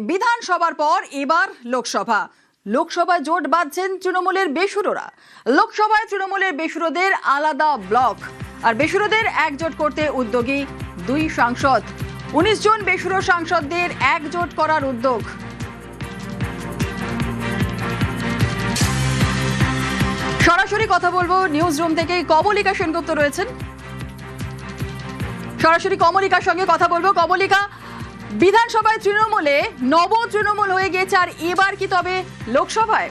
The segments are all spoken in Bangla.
বিধানসভার পর এবার লোকসভায় জোট বাঁধছেন তৃণমূলের বেসুরোরা। লোকসভায় তৃণমূলের বেসুরোদের আলাদা ব্লক, আর বেসুরোদের একজোট করতে উদ্যোগী দুই সাংসদ। 19 জন বেসুরো সাংসদদের একজোট করার উদ্যোগ। সরাসরি কথা বলবো নিউজ রুম থেকে, কমলিকা সেনগুপ্ত রয়েছেন। সরাসরি কমলিকার সঙ্গে কথা বলবো। কমলিকা, বিধানসভায় তৃণমূলে নব তৃণমূল হয়ে গেছে, আর এবার কি তবে লোকসভায়?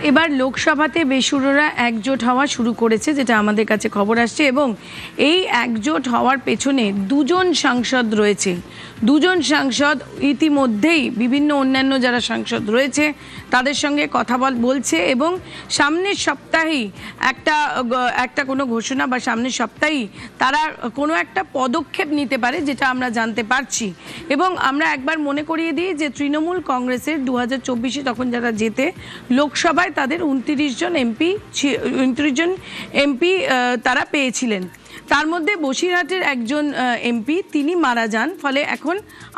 এবার লোকসভাতে বেসুরোরা একজোট হওয়া শুরু করেছে, যেটা আমাদের কাছে খবর আসছে, এবং এই একজোট হওয়ার পেছনে দুজন সাংসদ রয়েছে। দুজন সাংসদ ইতিমধ্যেই বিভিন্ন অন্যান্য যারা সাংসদ রয়েছে তাদের সঙ্গে কথা বলছে, এবং সামনের সপ্তাহেই একটা কোনো ঘোষণা বা সামনের সপ্তাহেই তারা কোনো একটা পদক্ষেপ নিতে পারে, যেটা আমরা জানতে পারছি। এবং আমরা একবার মনে করিয়ে দিই যে তৃণমূল কংগ্রেসের 2024-এ তখন যারা জেতে লোকসভায় তাদের 29 জন এমপি তারা পেয়েছিলেন। তার মধ্যে বসিরহাটের একজন এমপি তিনি মারা যান, ফলে এখন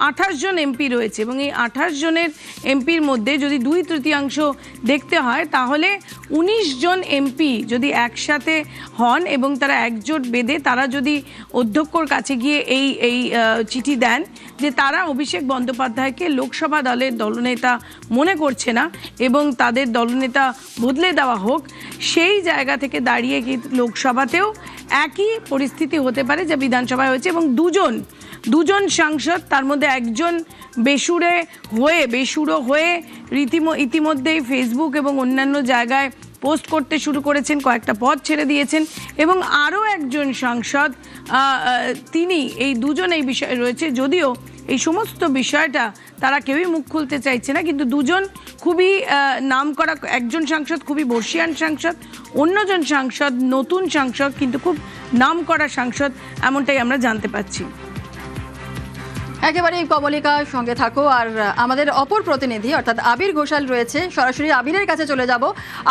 28 জন এমপি রয়েছে, এবং এই 28 জনের এমপির মধ্যে যদি 2/3 দেখতে হয় তাহলে 19 জন এমপি যদি একসাথে হন এবং তারা একজোট বেঁধে তারা যদি অধ্যক্ষর কাছে গিয়ে এই চিঠি দেন যে তারা অভিষেক বন্দ্যোপাধ্যায়কে লোকসভা দলের দলনেতা মনে করছে না এবং তাদের দলনেতা বদলে দেওয়া হোক, সেই জায়গা থেকে দাঁড়িয়ে কি লোকসভাতেও একই পরিস্থিতি হতে পারে যা বিধানসভায় হয়েছে। এবং দুজন সাংসদ, তার মধ্যে একজন বেসুরো হয়ে ইতিমধ্যেই ফেসবুক এবং অন্যান্য জায়গায় পোস্ট করতে শুরু করেছেন, কয়েকটা পদ ছেড়ে দিয়েছেন, এবং আরও একজন সাংসদ তিনি এই দুজন এই বিষয়ে রয়েছে। যদিও এই সমস্ত বিষয়টা তারা কেউই মুখ খুলতে চাইছে না, কিন্তু দুজন খুবই নামকরা, একজন সাংসদ খুবই বর্ষিয়ান সাংসদ, অন্যজন সাংসদ নতুন সাংসদ কিন্তু খুব নামকরা সাংসদ, এমনটাই আমরা জানতে পাচ্ছি। একেবারে কমলিকার সঙ্গে থাকো। আর আমাদের অপর প্রতিনিধি অর্থাৎ আবির ঘোষাল রয়েছে, সরাসরি আবিরের কাছে চলে যাব।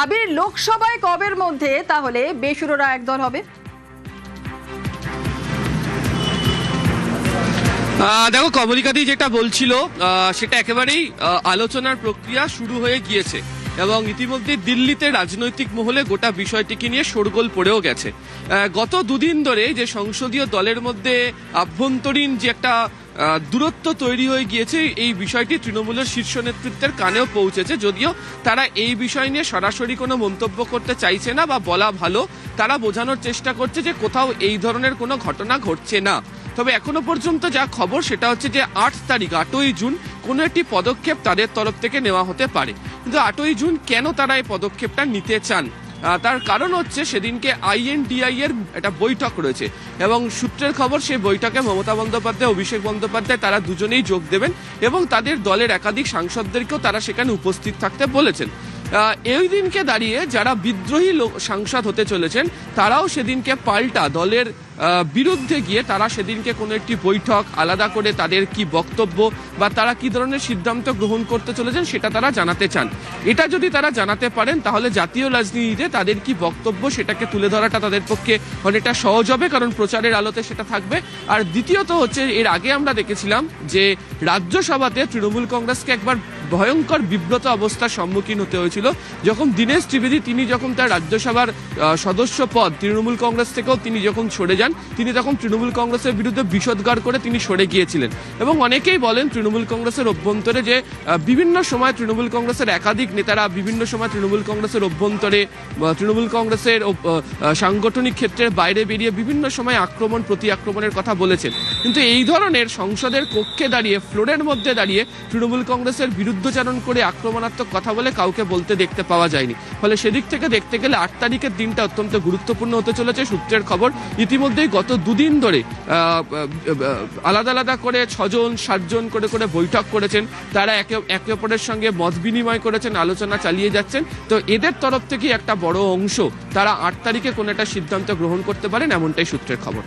আবির, লোকসভায় কবের মধ্যে তাহলে বেসুরোরা একদল হবে? দেখো, কমলিকাদি যেটা বলছিল সেটা একেবারেই আলোচনার প্রক্রিয়া শুরু হয়ে গিয়েছে, এবং ইতিমধ্যে দিল্লিতে রাজনৈতিক মহলে গোটা বিষয়টিকে নিয়ে শোরগোল পড়েও গেছে। গত দুদিন ধরে যে সংসদীয় দলের মধ্যে আভ্যন্তরীণ যে একটা দূরত্ব তৈরি হয়ে গিয়েছে, এই বিষয়টি তৃণমূলের শীর্ষ নেতৃত্বের কানেও পৌঁছেছে। যদিও তারা এই বিষয় নিয়ে সরাসরি কোনো মন্তব্য করতে চাইছে না, বা বলা ভালো, তারা বোঝানোর চেষ্টা করছে যে কোথাও এই ধরনের কোনো ঘটনা ঘটছে না। তবে এখনো পর্যন্ত যা খবর সেটা হচ্ছে যে 8ই জুন কোনো একটি পদক্ষেপ তাদের তরফ থেকে নেওয়া হতে পারে। কিন্তু 8ই জুন কেন তারা এই পদক্ষেপটা নিতে চান, তার কারণ হচ্ছে সেদিনকে INDI এর একটা বৈঠক রয়েছে, এবং সূত্রের খবর সেই বৈঠকে মমতা বন্দ্যোপাধ্যায়, অভিষেক বন্দ্যোপাধ্যায় তারা দুজনেই যোগ দেবেন, এবং তাদের দলের একাধিক সাংসদদেরকেও তারা সেখানে উপস্থিত থাকতে বলেছেন। এই দিনকে দাঁড়িয়ে যারা বিদ্রোহী সাংসদ হতে চলেছেন তারাও সেদিনকে পাল্টা দলের বিরুদ্ধে গিয়ে তারা সেদিনকে কোনো একটি বৈঠক আলাদা করে তাদের কি বক্তব্য বা তারা কি ধরনের সিদ্ধান্ত গ্রহণ করতে চলেছেন সেটা তারা জানাতে চান। এটা যদি তারা জানাতে পারেন তাহলে জাতীয় রাজনীতিতে তাদের কি বক্তব্য সেটাকে তুলে ধরাটা তাদের পক্ষে অনেকটা সহজ হবে, কারণ প্রচারের আলোতে সেটা থাকবে। আর দ্বিতীয়ত হচ্ছে, এর আগে আমরা দেখেছিলাম যে রাজ্যসভাতে তৃণমূল কংগ্রেসকে একবার ভয়ঙ্কর বিব্রত অবস্থার সম্মুখীন হতে হয়েছিল, যখন দীনেশ ত্রিবেদী তিনি যখন তার রাজ্যসভার সদস্য পদ তৃণমূল কংগ্রেস থেকেও তিনি যখন সরে যান, তিনি তখন তৃণমূল কংগ্রেসের বিরুদ্ধে বিষোদ্গার করে তিনি সরে গিয়েছিলেন। এবং অনেকেই বলেন তৃণমূল কংগ্রেসের অভ্যন্তরে যে বিভিন্ন সময় তৃণমূল কংগ্রেসের একাধিক নেতারা বিভিন্ন সময় তৃণমূল কংগ্রেসের অভ্যন্তরে তৃণমূল কংগ্রেসের সাংগঠনিক ক্ষেত্রের বাইরে বেরিয়ে বিভিন্ন সময় আক্রমণ প্রতি আক্রমণের কথা বলেছেন। কিন্তু এই ধরনের সংসদের কক্ষে দাঁড়িয়ে, ফ্লোরের মধ্যে দাঁড়িয়ে তৃণমূল কংগ্রেসের বিরুদ্ধচারণ করে আক্রমণাত্মক কথা বলে কাউকে বলতে দেখতে পাওয়া যায়নি। ফলে সেদিক থেকে দেখতে গেলে 8 তারিখের দিনটা অত্যন্ত গুরুত্বপূর্ণ হতে চলেছে। সূত্রের খবর ইতিমধ্যেই গত দুদিন ধরে আলাদা আলাদা করে 6 জন 7 জন করে বৈঠক করেছেন, তারা একে অপরের সঙ্গে মত বিনিময় করেছেন, আলোচনা চালিয়ে যাচ্ছেন। তো এদের তরফ থেকে একটা বড় অংশ তারা 8 তারিখে কোনো একটা সিদ্ধান্ত গ্রহণ করতে পারেন, এমনটাই সূত্রের খবর।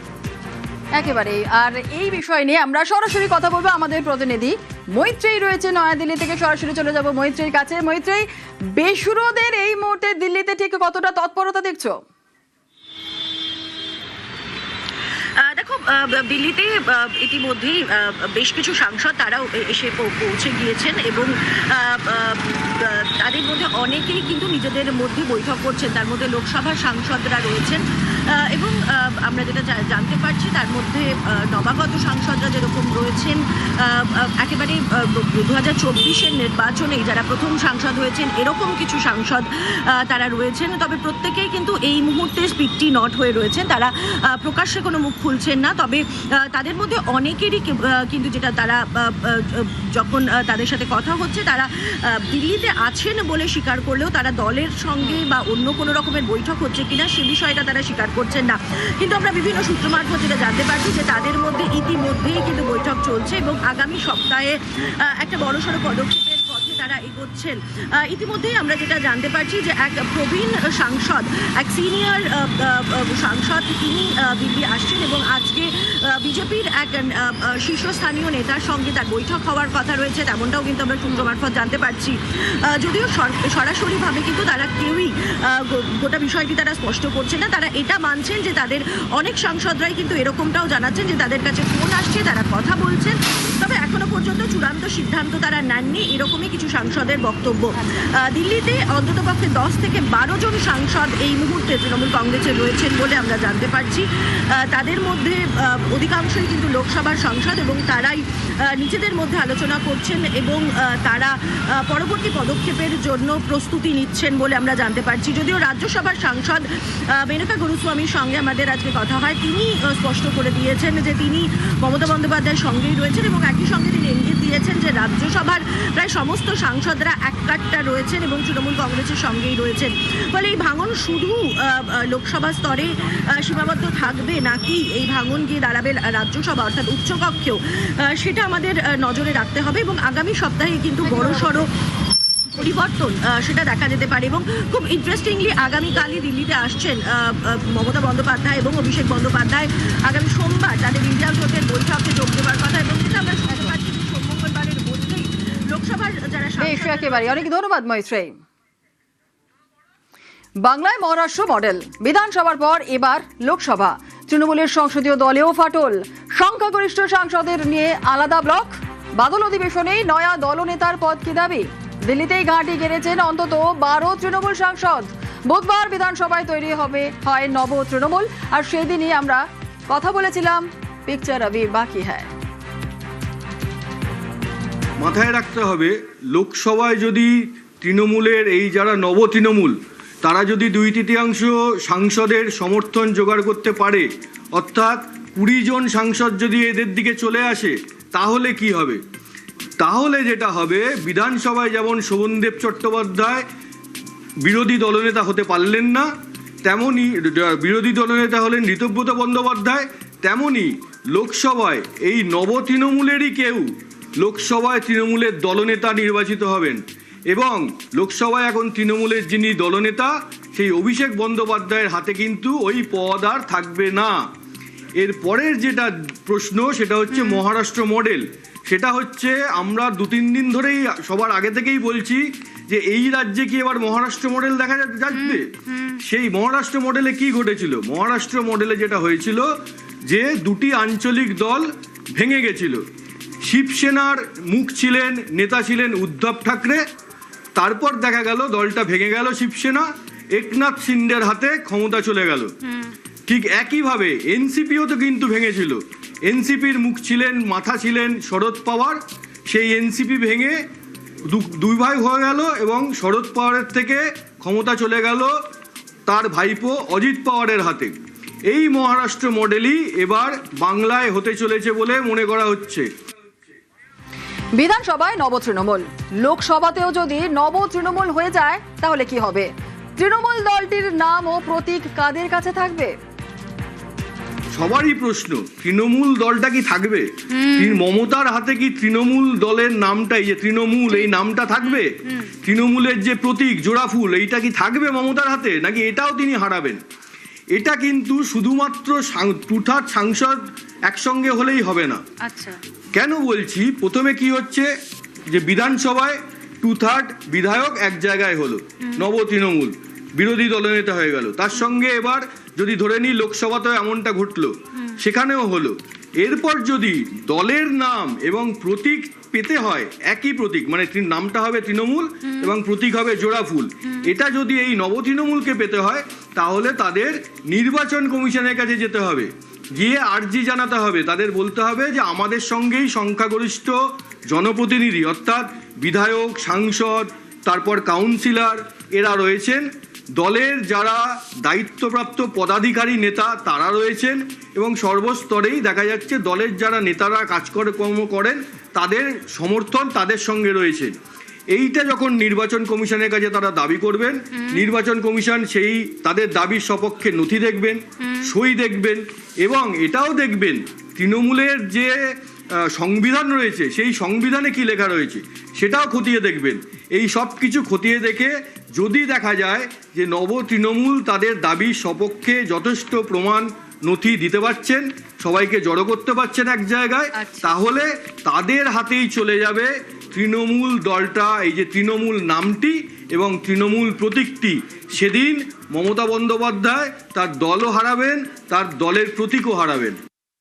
একেবারে। আর এই বিষয় নিয়ে আমরা সরাসরি কথা বলবো, আমাদের প্রতিনিধি মৈত্রেয়ী রয়েছে নয়াদিল্লি থেকে, সরাসরি চলে যাব মৈত্রেয়ীর কাছে। মৈত্রেয়ী, বেসুরোদের এই মুহূর্তে দিল্লিতে ঠিক কতটা তৎপরতা দেখছো? দেখো, দিল্লিতে ইতিমধ্যেই বেশ কিছু সাংসদ তারাও এসে পৌঁছে গিয়েছেন এবং তাদের মধ্যে অনেকেই কিন্তু নিজেদের মধ্যে বৈঠক করছেন, তার মধ্যে লোকসভার সাংসদরা রয়েছেন এবং আমরা যেটা জানতে পারছি তার মধ্যে নবাগত সাংসদরা যেরকম রয়েছেন, একেবারে 2024-এর নির্বাচনে যারা প্রথম সাংসদ হয়েছেন এরকম কিছু সাংসদ তারা রয়েছেন। তবে প্রত্যেকেই কিন্তু এই মুহূর্তে স্পিকটি নট হয়ে রয়েছেন, তারা প্রকাশ্যে কোনো মুখ খুলছেন না। তবে তাদের মধ্যে অনেকেরই কিন্তু যেটা তারা যখন তাদের সাথে কথা হচ্ছে তারা দিল্লিতে আছেন বলে স্বীকার করলেও তারা দলের সঙ্গে বা অন্য কোনো রকমের বৈঠক হচ্ছে কিনা সে বিষয়টা তারা স্বীকার করছেন না। কিন্তু আমরা বিভিন্ন সূত্র মারফত যেটা জানতে পারছি যে তাদের মধ্যে ইতিমধ্যেই কিন্তু বৈঠক চলছে এবং আগামী সপ্তাহে একটা বড়সড় পদক্ষেপের পথে তারা এগোচ্ছেন। ইতিমধ্যেই আমরা যেটা জানতে পারছি যে এক প্রবীণ সাংসদ, এক সিনিয়র সাংসদ তিনি দিল্লি আসছেন এবং আজকে বিজেপির এক শীর্ষস্থানীয় নেতার সঙ্গে তার বৈঠক হওয়ার কথা রয়েছে, তেমনটাও কিন্তু আমরা সূত্র মারফত জানতে পারছি। যদিও সরাসরিভাবে কিন্তু তারা কেউই গোটা বিষয়টি তারা স্পষ্ট করছেন না, তারা এটা মানছেন যে তাদের অনেক সাংসদরাই কিন্তু এরকমটাও জানাচ্ছেন যে তাদের কাছে ফোন আসছে, তারা কথা বলছেন, তবে এখনো পর্যন্ত চূড়ান্ত সিদ্ধান্ত তারা নেননি, এরকমই কিছু সাংসদের বক্তব্য। দিল্লিতে অন্ততপক্ষে 10 থেকে 12 জন সাংসদ এই মুহূর্তে তৃণমূল কংগ্রেসের রয়েছেন বলে আমরা জানতে পারছি। তাদের মধ্যে অধিকাংশই কিন্তু লোকসভার সাংসদ এবং তারাই নিজেদের মধ্যে আলোচনা করছেন এবং তারা পরবর্তী পদক্ষেপের জন্য প্রস্তুতি নিচ্ছেন বলে আমরা জানতে পারছি। যদিও রাজ্যসভার সাংসদ মেনকা গুরুস্বামীর সঙ্গে আমাদের আজকে কথা হয়, তিনি স্পষ্ট করে দিয়েছেন যে তিনি মমতা বন্দ্যোপাধ্যায়ের সঙ্গেই রয়েছেন এবং একই সঙ্গে তিনি ইঙ্গিত দিয়েছেন যে রাজ্যসভার প্রায় সমস্ত সাংসদরা এককাট্টা রয়েছেন এবং তৃণমূল কংগ্রেসের সঙ্গেই রয়েছেন। ফলে এই ভাঙন শুধু লোকসভা স্তরে সীমাবদ্ধ থাকবে নাকি এই ভাঙন গিয়ে দাঁড়াবে রাজ্যসভা অর্থাৎ উচ্চকক্ষেও, সেটা আমাদের নজরে রাখতে হবে এবং আগামী সপ্তাহে কিন্তু বড়সড় পরিবর্তন সেটা দেখা যেতে পারে। এবং খুব ইন্টারেস্টিংলি আগামীকালই দিল্লিতে আসছেন মমতা বন্দ্যোপাধ্যায় এবং অভিষেক বন্দ্যোপাধ্যায়। আগামী সোমবার তাদের ইন্ডিয়া জোটের বৈঠকে যোগ দেওয়ার কথা এবং যেটা আমরা শুনতে পাচ্ছি সোম-মঙ্গলবারের মধ্যেই লোকসভার যারা একেবারে অনেক ধন্যবাদ মৈত্রেয়ী। বাংলায় মহারাষ্ট্র মডেল, বিধানসভার পর এবার লোকসভা, তৃণমূলের সংসদীয় দলেও ফাটল, সংখ্যাগরিষ্ঠ সাংসদের নিয়ে আলাদা ব্লক, বাদল অধিবেশনেই নয়া দলনেতার পদ কি দাবি, দিল্লিতেই ঘাঁটি গেড়েছেন অন্তত 12 তৃণমূল সাংসদ। বুধবার বিধানসভায় তৈরি হয় নব তৃণমূল, আর সেই দিনই আমরা কথা বলেছিলাম পিকচার अभी বাকি হ্যায়। মাথায় রাখতে হবে লোকসভায় যদি তৃণমূলের এই যারা নব তৃণমূল তারা যদি 2/3 সাংসদের সমর্থন জোগাড় করতে পারে, অর্থাৎ 20 জন সাংসদ যদি এদের দিকে চলে আসে, তাহলে কি হবে? তাহলে যেটা হবে, বিধানসভায় যেমন শোভনদেব চট্টোপাধ্যায় বিরোধী দলনেতা হতে পারলেন না, তেমনি বিরোধী দলনেতা হলেন ঋতব্রত বন্দ্যোপাধ্যায়, তেমনি লোকসভায় এই নব তৃণমূলেরই কেউ লোকসভায় তৃণমূলের দলনেতা নির্বাচিত হবেন এবং লোকসভায় এখন তৃণমূলের যিনি দলনেতা সেই অভিষেক বন্দ্যোপাধ্যায়ের হাতে কিন্তু ওই পদ আর থাকবে না। এর পরের যেটা প্রশ্ন সেটা হচ্ছে মহারাষ্ট্র মডেল। সেটা হচ্ছে আমরা 2-3 দিন ধরেই সবার আগে থেকেই বলছি যে এই রাজ্যে কি এবার মহারাষ্ট্র মডেল দেখা যাচ্ছে। সেই মহারাষ্ট্র মডেলে কি ঘটেছিল? মহারাষ্ট্র মডেলে যেটা হয়েছিল যে 2টি আঞ্চলিক দল ভেঙে গেছিল। শিবসেনার মুখ ছিলেন, নেতা ছিলেন উদ্ধব ঠাকরে, তারপর দেখা গেল দলটা ভেঙে গেল, শিবসেনা একনাথ শিন্ডের হাতে ক্ষমতা চলে গেল। ঠিক একইভাবে এনসিপিও তো কিন্তু ভেঙেছিল। এনসিপির মুখ ছিলেন, মাথা ছিলেন শরদ পাওয়ার, সেই এনসিপি ভেঙে দুই ভাই হয়ে গেল এবং শরদ পাওয়ারের থেকে ক্ষমতা চলে গেল তার ভাইপো অজিত পাওয়ারের হাতে। এই মহারাষ্ট্র মডেলই এবার বাংলায় হতে চলেছে বলে মনে করা হচ্ছে। বিধানসভায় নব তৃণমূল, লোকসভাতেও যদি নব তৃণমূল হয়ে যায় তাহলে কি হবে? তৃণমূল দলটির নাম ও প্রতীক কাদের কাছে থাকবে? সবারই প্রশ্ন, তৃণমূল দলটা কি থাকবে? মমতার হাতে কি তৃণমূল দলের নামটাই যে তৃণমূল এই নামটা থাকবে? তৃণমূলের যে প্রতীক জোড়াফুল এইটা কি থাকবে মমতার হাতে, নাকি এটাও তিনি হারাবেন? এটা কিন্তু শুধুমাত্র 2/3 সাংসদ একসঙ্গে হলেই হবে না। আচ্ছা, কেন বলছি? প্রথমে কি হচ্ছে যে বিধানসভায় 2/3 বিধায়ক এক জায়গায় হলো, নব তৃণমূল বিরোধী দলনেতা হয়ে গেল, তার সঙ্গে এবার যদি ধরে নিই লোকসভাতেও এমনটা ঘটলো, সেখানেও হলো, এরপর যদি দলের নাম এবং প্রতীক পেতে হয় একই প্রতীক, মানে নামটা হবে তৃণমূল এবং প্রতীক হবে জোড়া ফুল, এটা যদি এই নবতৃণমূলকে পেতে হয় তাহলে তাদের নির্বাচন কমিশনের কাছে যেতে হবে, গিয়ে আর্জি জানাতে হবে, তাদের বলতে হবে যে আমাদের সঙ্গেই সংখ্যাগরিষ্ঠ জনপ্রতিনিধি অর্থাৎ বিধায়ক, সাংসদ, তারপর কাউন্সিলর এরা রয়েছেন, দলের যারা দায়িত্বপ্রাপ্ত পদাধিকারী নেতা তারা রয়েছেন, এবং সর্বস্তরেই দেখা যাচ্ছে দলের যারা নেতারা কাজকর্ম করেন তাদের সমর্থন তাদের সঙ্গে রয়েছে। এইটা যখন নির্বাচন কমিশনের কাছে তারা দাবি করবেন, নির্বাচন কমিশন সেই তাদের দাবির সপক্ষে নথি দেখবেন, সই দেখবেন, এবং এটাও দেখবেন তৃণমূলের যে সংবিধান রয়েছে সেই সংবিধানে কি লেখা রয়েছে সেটাও খতিয়ে দেখবেন। এই সব কিছু খতিয়ে দেখে যদি দেখা যায় যে নব তৃণমূল তাদের দাবির সপক্ষে যথেষ্ট প্রমাণ নথি দিতে পারছেন, সবাইকে জড়ো করতে পারছেন এক জায়গায়, তাহলে তাদের হাতেই চলে যাবে তৃণমূল দলটা, এই যে তৃণমূল নামটি এবং তৃণমূল প্রতীকটি। সেদিন মমতা বন্দ্যোপাধ্যায় তার দলও হারাবেন, তার দলের প্রতীকও হারাবেন।